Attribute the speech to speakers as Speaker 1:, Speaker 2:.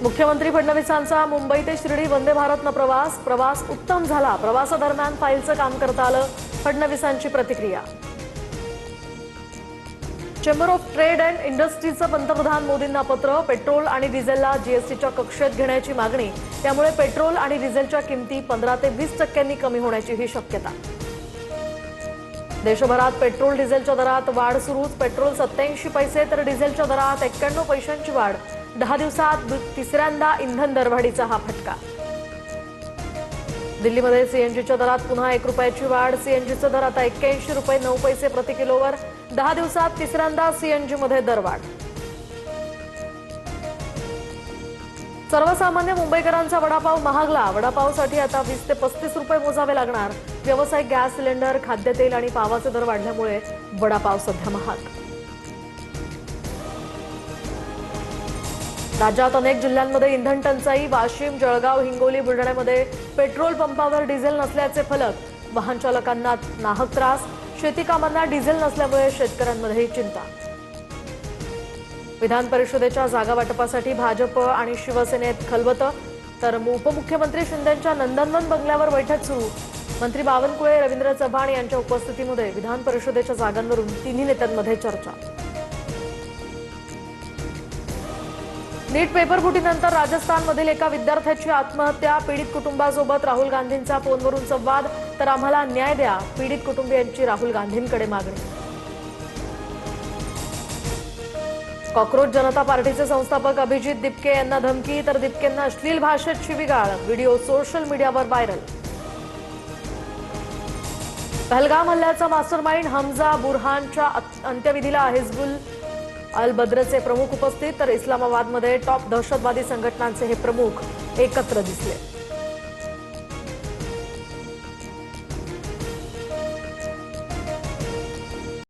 Speaker 1: मुख्यमंत्री फडणवीसांचा मुंबई ते शिर्डी वंदे भारतनं प्रवास उत्तम झाला। प्रवासादरम्यान फाईलचं काम करता आलं। फडणवीसांची प्रतिक्रिया। चेंबर ऑफ ट्रेड अँड इंडस्ट्रीचं पंतप्रधान मोदींना पत्र। पेट्रोल आणि डिझेलला जीएसटीच्या कक्षेत घेण्याची मागणी। त्यामुळे पेट्रोल आणि डिझेलच्या किमती 15 ते 20% कमी होण्याची ही शक्यता। देशभरात पेट्रोल डिझेलच्या दरात वाढ सुरूच। पेट्रोल 87 पैसे तर डिझेलच्या दरात 91 पैशांची वाढ। 10 दिवसात तिसऱ्यांदा इंधन दरवाढीचा हा फटका। दिल्लीमध्ये सीएनजीच्या दरात पुन्हा 1 रुपयाची वाढ। सीएनजीचा दर आता 81 रुपये 9 पैसे प्रति किलोवर। 10 दिवसात तिसऱ्यांदा सीएनजीमध्ये दरवाढ। सर्वसामान्य मुंबईकरांचा वडापाव महागला। वडापावसाठी आता 20 ते 35 रुपये मोजावे लागणार। व्यावसायिक गॅस सिलेंडर, खाद्यतेल आणि पावाचे दर वाढल्यामुळे वडापाव सध्या महाग। राज्यात अनेक जिल्ह्यांमध्ये इंधन टंचाई। वाशिम, जळगाव, हिंगोली, बुलढाण्यामध्ये पेट्रोल पंपावर डिझेल नसल्याचे फलक। वाहन चालकांना नाहक त्रास। शेती कामांना डिझेल नसल्यामुळे शेतकऱ्यांमध्ये चिंता। विधान परिषदेच्या जागा वाटपासाठी भाजप आणि शिवसेनेत खलबत। तर उपमुख्यमंत्री शिंदेंच्या नंदनवन बंगल्यावर बैठक सुरू। मंत्री बावनकुळे, रवींद्र चव्हाण यांच्या उपस्थितीमध्ये विधान परिषदेच्या जागांवरून तिन्ही नेत्यांमध्ये चर्चा। नीट पेपरफुटीनंतर राजस्थानमधील एका विद्यार्थ्याची आत्महत्या। पीडित कुटुंबासोबत राहुल गांधींचा फोनवरून संवाद। तर आम्हाला न्याय द्या, पीडित कुटुंबियांची राहुल गांधींकडे मागणी। कॉकरोच जनता पार्टीचे संस्थापक अभिजित दिपके यांना धमकी। तर दिपकेंना अश्लील भाषेत शिवीगाळ। व्हिडिओ सोशल मीडियावर व्हायरल। पहलगाम हल्ल्याचा मास्टरमाइंड हमजा बुरहानच्या अंत्यविधीला हिजबुल अल बद्रचे प्रमुख उपस्थित। तर इस्लामाबादमध्ये टॉप दहशतवादी संघटनांचे हे प्रमुख एकत्र दिसले।